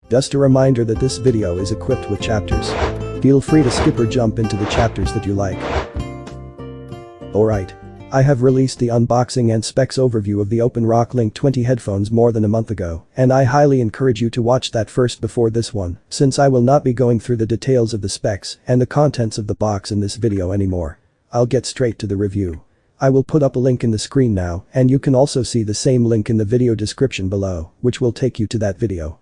Just a reminder that this video is equipped with chapters. Feel free to skip or jump into the chapters that you like. Alright. I have released the unboxing and specs overview of the OpenRock Link 20 headphones more than a month ago, and I highly encourage you to watch that first before this one, since I will not be going through the details of the specs and the contents of the box in this video anymore. I'll get straight to the review. I will put up a link in the screen now, and you can also see the same link in the video description below, which will take you to that video.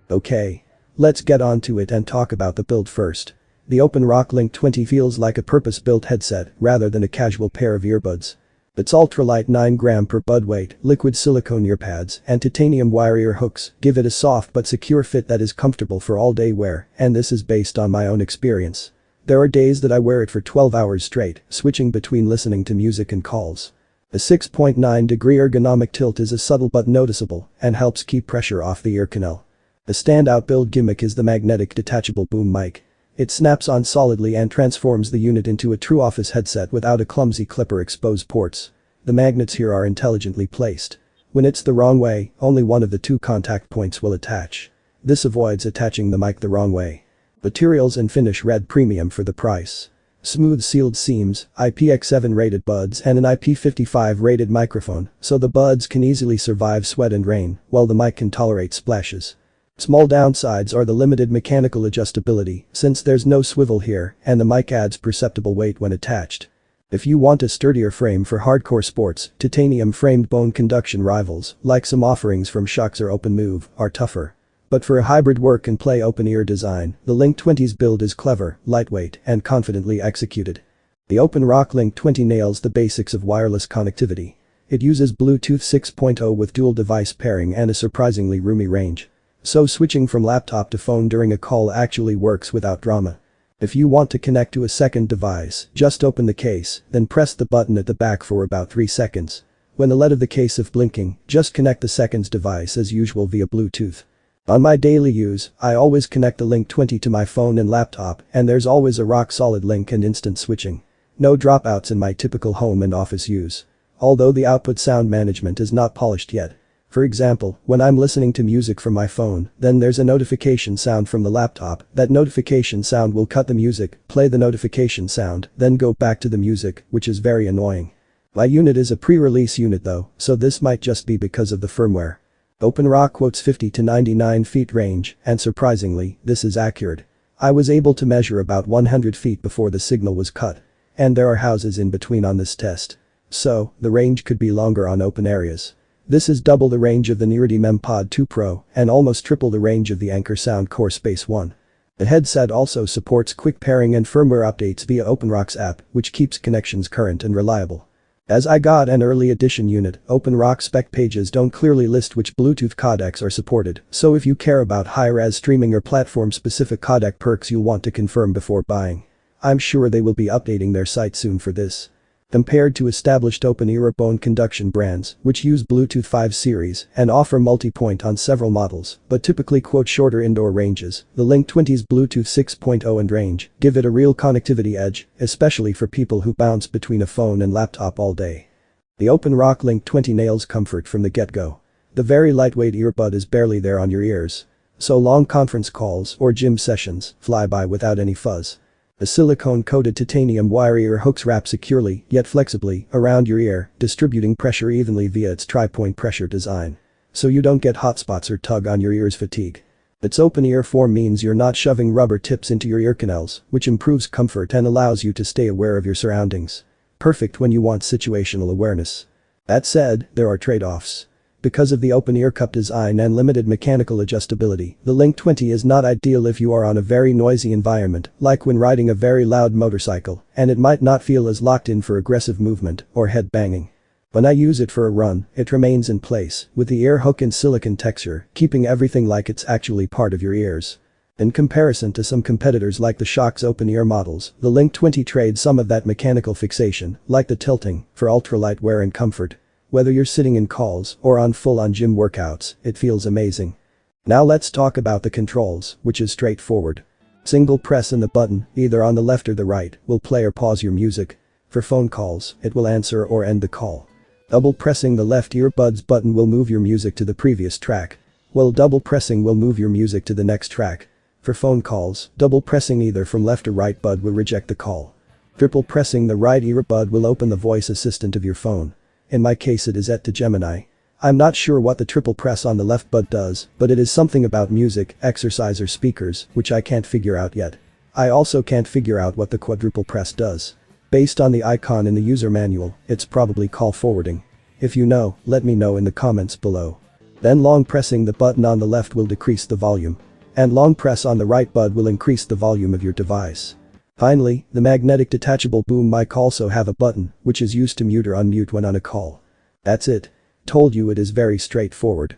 Okay. Let's get on to it and talk about the build first. The OpenRock Link 20 feels like a purpose-built headset rather than a casual pair of earbuds. Its ultralight 9 gram per bud weight, liquid silicone earpads, and titanium wire ear hooks give it a soft but secure fit that is comfortable for all-day wear, and this is based on my own experience. There are days that I wear it for 12 hours straight, switching between listening to music and calls. A 6.9-degree ergonomic tilt is a subtle but noticeable and helps keep pressure off the ear canal. The standout build gimmick is the magnetic detachable boom mic. It snaps on solidly and transforms the unit into a true office headset without a clumsy clip or exposed ports. The magnets here are intelligently placed. When it's the wrong way, only one of the two contact points will attach. This avoids attaching the mic the wrong way. Materials and finish red premium for the price. Smooth sealed seams, IPX7 rated buds and an IP55 rated microphone, so the buds can easily survive sweat and rain, while the mic can tolerate splashes. Small downsides are the limited mechanical adjustability, since there's no swivel here and the mic adds perceptible weight when attached. If you want a sturdier frame for hardcore sports, titanium framed bone conduction rivals, like some offerings from Shokz or OpenMeet, are tougher. But for a hybrid work and play open-ear design, the Link 20's build is clever, lightweight, and confidently executed. The OpenRock Link 20 nails the basics of wireless connectivity. It uses Bluetooth 6.0 with dual device pairing and a surprisingly roomy range. So switching from laptop to phone during a call actually works without drama. If you want to connect to a second device, just open the case, then press the button at the back for about 3 seconds. When the LED of the case is blinking, just connect the second device as usual via Bluetooth. On my daily use, I always connect the Link 20 to my phone and laptop, and there's always a rock-solid link and instant switching. No dropouts in my typical home and office use. Although the output sound management is not polished yet. For example, when I'm listening to music from my phone, then there's a notification sound from the laptop. That notification sound will cut the music, play the notification sound, then go back to the music, which is very annoying. My unit is a pre-release unit though, so this might just be because of the firmware. OpenRock quotes 50 to 99 feet range, and surprisingly, this is accurate. I was able to measure about 100 feet before the signal was cut. And there are houses in between on this test. So, the range could be longer on open areas. This is double the range of the Nearity MemPod 2 Pro and almost triple the range of the Anker SoundCore Space 1. The headset also supports quick pairing and firmware updates via OpenRock's app, which keeps connections current and reliable. As I got an early edition unit, OpenRock spec pages don't clearly list which Bluetooth codecs are supported, so if you care about high-res streaming or platform-specific codec perks you'll want to confirm before buying. I'm sure they will be updating their site soon for this. Compared to established open-ear bone conduction brands, which use Bluetooth 5 series and offer multi-point on several models, but typically quote shorter indoor ranges, the Link 20's Bluetooth 6.0 and range give it a real connectivity edge, especially for people who bounce between a phone and laptop all day. The OpenRock Link 20 nails comfort from the get-go. The very lightweight earbud is barely there on your ears. So long conference calls or gym sessions fly by without any fuzz. The silicone-coated titanium wire ear hooks wrap securely, yet flexibly, around your ear, distributing pressure evenly via its tri-point pressure design. So you don't get hot spots or tug on your ears fatigue. Its open ear form means you're not shoving rubber tips into your ear canals, which improves comfort and allows you to stay aware of your surroundings. Perfect when you want situational awareness. That said, there are trade-offs. Because of the open ear cup design and limited mechanical adjustability, the Link 20 is not ideal if you are on a very noisy environment, like when riding a very loud motorcycle, and it might not feel as locked in for aggressive movement or head banging. When I use it for a run, it remains in place, with the ear hook and silicone texture, keeping everything like it's actually part of your ears. In comparison to some competitors like the Shokz open-ear models, the Link 20 trades some of that mechanical fixation, like the tilting, for ultralight wear and comfort. Whether you're sitting in calls or on full-on gym workouts, it feels amazing. Now let's talk about the controls, which is straightforward. Single press and the button, either on the left or the right, will play or pause your music. For phone calls, it will answer or end the call. Double pressing the left earbud's button will move your music to the previous track. Well, double pressing will move your music to the next track. For phone calls, double pressing either from left or right bud will reject the call. Triple pressing the right ear bud will open the voice assistant of your phone. In my case it is set to Gemini. I'm not sure what the triple press on the left bud does, but it is something about music, exercise or speakers, which I can't figure out yet. I also can't figure out what the quadruple press does. Based on the icon in the user manual, it's probably call forwarding. If you know, let me know in the comments below. Then long pressing the button on the left will decrease the volume. And long press on the right bud will increase the volume of your device. Finally, the magnetic detachable boom mic also have a button, which is used to mute or unmute when on a call. That's it. Told you it is very straightforward.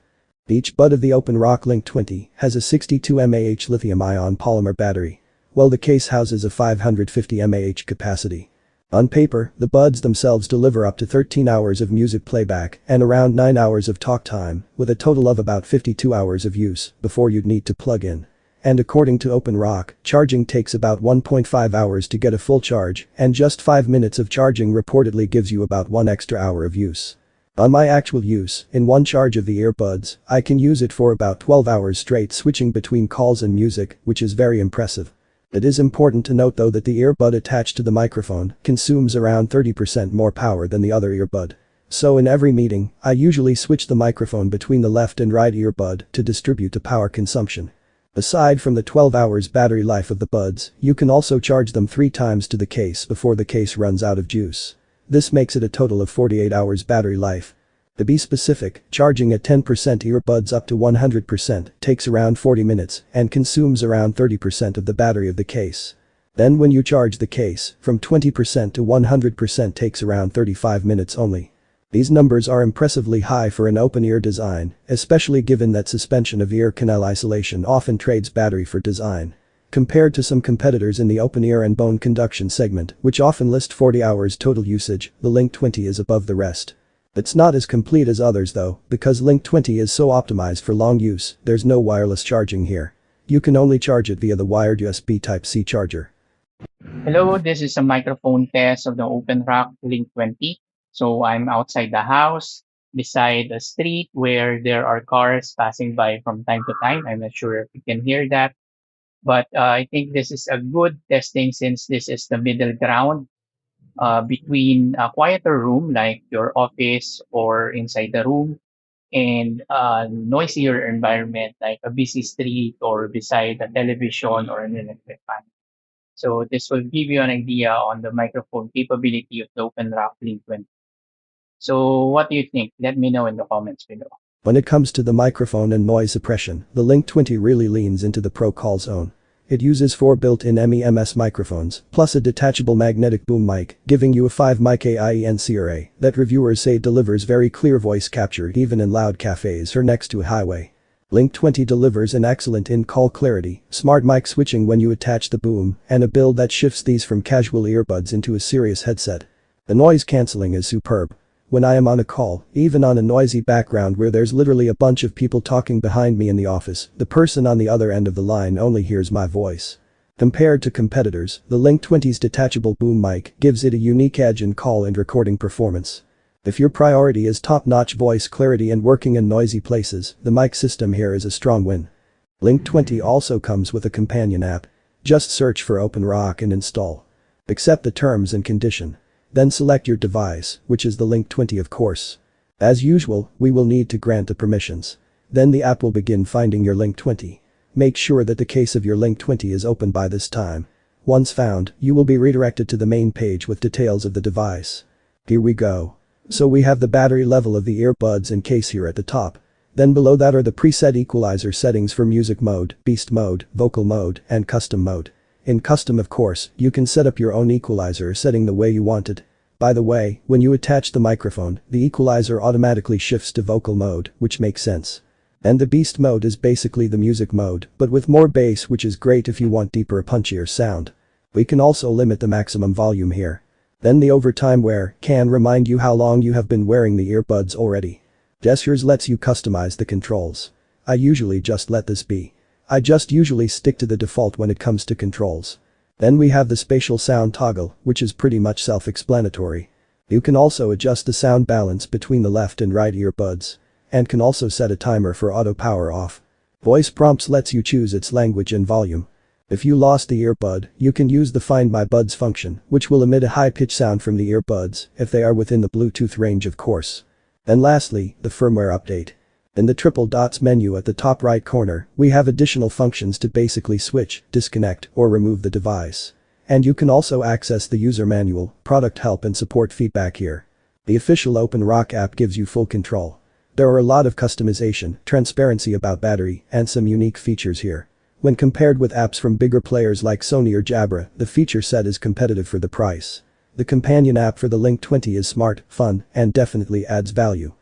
Each bud of the OpenRock Link 20 has a 62 mAh lithium-ion polymer battery, while the case houses a 550 mAh capacity. On paper, the buds themselves deliver up to 13 hours of music playback and around 9 hours of talk time, with a total of about 52 hours of use before you'd need to plug in. And according to OpenRock, charging takes about 1.5 hours to get a full charge, and just 5 minutes of charging reportedly gives you about 1 extra hour of use. On my actual use, in one charge of the earbuds, I can use it for about 12 hours straight, switching between calls and music, which is very impressive. It is important to note though that the earbud attached to the microphone consumes around 30% more power than the other earbud. So in every meeting, I usually switch the microphone between the left and right earbud to distribute the power consumption. Aside from the 12 hours battery life of the buds, you can also charge them 3 times to the case before the case runs out of juice. This makes it a total of 48 hours battery life. To be specific, charging at 10% earbuds up to 100% takes around 40 minutes and consumes around 30% of the battery of the case. Then when you charge the case, from 20% to 100% takes around 35 minutes only. These numbers are impressively high for an open-ear design, especially given that suspension of ear canal isolation often trades battery for design. Compared to some competitors in the open-ear and bone conduction segment, which often list 40 hours total usage, the Link 20 is above the rest. It's not as complete as others though, because Link 20 is so optimized for long use, there's no wireless charging here. You can only charge it via the wired USB Type-C charger. Hello, this is a microphone test of the OpenRock Link 20. So I'm outside the house, beside a street where there are cars passing by from time to time. I'm not sure if you can hear that, but I think this is a good testing since this is the middle ground between a quieter room like your office or inside the room and a noisier environment like a busy street or beside a television or an electric fan. So this will give you an idea on the microphone capability of the OpenRock Link 20. So what do you think? Let me know in the comments below. When it comes to the microphone and noise suppression, the Link 20 really leans into the pro call zone. It uses 4 built-in MEMS microphones, plus a detachable magnetic boom mic, giving you a 5 mic AIENC array that reviewers say delivers very clear voice capture even in loud cafes or next to a highway. Link 20 delivers an excellent in-call clarity, smart mic switching when you attach the boom, and a build that shifts these from casual earbuds into a serious headset. The noise cancelling is superb. When I am on a call, even on a noisy background where there's literally a bunch of people talking behind me in the office, the person on the other end of the line only hears my voice. Compared to competitors, the Link 20's detachable boom mic gives it a unique edge in call and recording performance. If your priority is top-notch voice clarity and working in noisy places, the mic system here is a strong win. Link 20 also comes with a companion app. Just search for OpenRock and install. Accept the terms and condition. Then select your device, which is the Link 20 of course. As usual, we will need to grant the permissions. Then the app will begin finding your Link 20. Make sure that the case of your Link 20 is open by this time. Once found, you will be redirected to the main page with details of the device. Here we go. So we have the battery level of the earbuds and case here at the top. Then below that are the preset equalizer settings for music mode, beast mode, vocal mode, and custom mode. In custom of course, you can set up your own equalizer setting the way you want it. By the way, when you attach the microphone, the equalizer automatically shifts to vocal mode, which makes sense. And the beast mode is basically the music mode, but with more bass, which is great if you want deeper punchier sound. We can also limit the maximum volume here. Then the overtime wear can remind you how long you have been wearing the earbuds already. Gestures lets you customize the controls. I usually just let this be. I just usually stick to the default when it comes to controls. Then we have the spatial sound toggle, which is pretty much self-explanatory. You can also adjust the sound balance between the left and right earbuds. and can also set a timer for auto power off. Voice prompts lets you choose its language and volume. If you lost the earbud, you can use the Find My Buds function, which will emit a high-pitched sound from the earbuds, if they are within the Bluetooth range of course. And lastly, the firmware update. In the triple dots menu at the top right corner, we have additional functions to basically switch, disconnect, or remove the device. And you can also access the user manual, product help and support feedback here. The official OpenRock app gives you full control. There are a lot of customization, transparency about battery, and some unique features here. When compared with apps from bigger players like Sony or Jabra, the feature set is competitive for the price. The companion app for the Link 20 is smart, fun, and definitely adds value.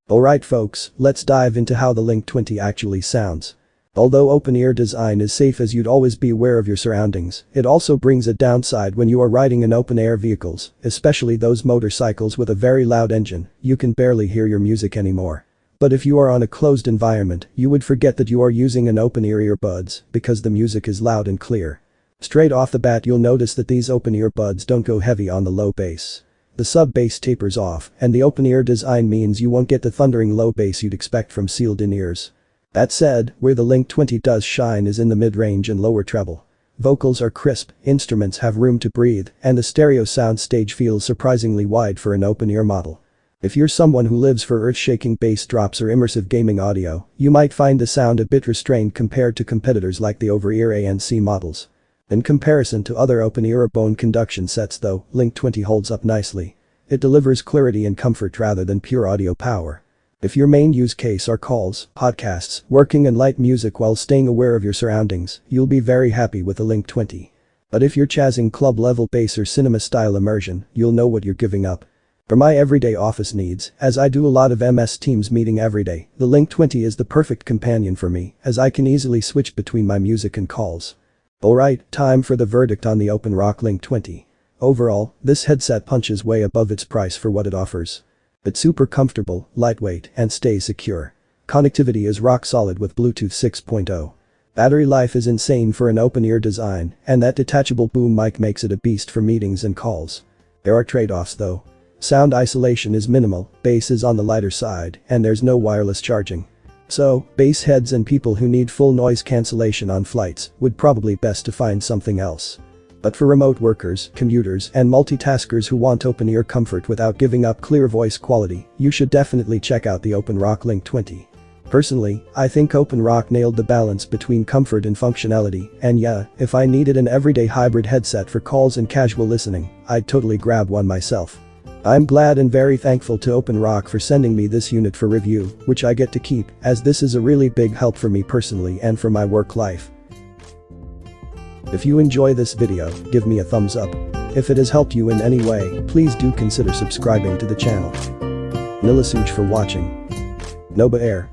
Alright folks, let's dive into how the Link 20 actually sounds. Although open-ear design is safe as you'd always be aware of your surroundings, it also brings a downside when you are riding in open-air vehicles, especially those motorcycles with a very loud engine, you can barely hear your music anymore. But if you are on a closed environment, you would forget that you are using an open-ear earbuds because the music is loud and clear. Straight off the bat you'll notice that these open-ear buds don't go heavy on the low bass. The sub-bass tapers off, and the open-ear design means you won't get the thundering low bass you'd expect from sealed-in ears. That said, where the Link 20 does shine is in the mid-range and lower treble. Vocals are crisp, instruments have room to breathe, and the stereo sound stage feels surprisingly wide for an open-ear model. If you're someone who lives for earth-shaking bass drops or immersive gaming audio, you might find the sound a bit restrained compared to competitors like the over-ear A and C models. In comparison to other open-ear or bone conduction sets though, Link 20 holds up nicely. It delivers clarity and comfort rather than pure audio power. If your main use case are calls, podcasts, working and light music while staying aware of your surroundings, you'll be very happy with the Link 20. But if you're chasing club-level bass or cinema-style immersion, you'll know what you're giving up. For my everyday office needs, as I do a lot of MS Teams meeting every day, the Link 20 is the perfect companion for me, as I can easily switch between my music and calls. Alright, time for the verdict on the OpenRock Link 20. Overall, this headset punches way above its price for what it offers. It's super comfortable, lightweight, and stays secure. Connectivity is rock solid with Bluetooth 6.0. Battery life is insane for an open-ear design, and that detachable boom mic makes it a beast for meetings and calls. There are trade-offs though. Sound isolation is minimal, bass is on the lighter side, and there's no wireless charging. So, bass heads and people who need full noise cancellation on flights would probably best to find something else. But for remote workers, commuters, and multitaskers who want open-ear comfort without giving up clear voice quality, you should definitely check out the OpenRock Link 20. Personally, I think OpenRock nailed the balance between comfort and functionality, and yeah, if I needed an everyday hybrid headset for calls and casual listening, I'd totally grab one myself. I'm glad and very thankful to OpenRock for sending me this unit for review, which I get to keep, as this is a really big help for me personally and for my work life. If you enjoy this video, give me a thumbs up. If it has helped you in any way, please do consider subscribing to the channel. Nilasuj for watching. Noba Air.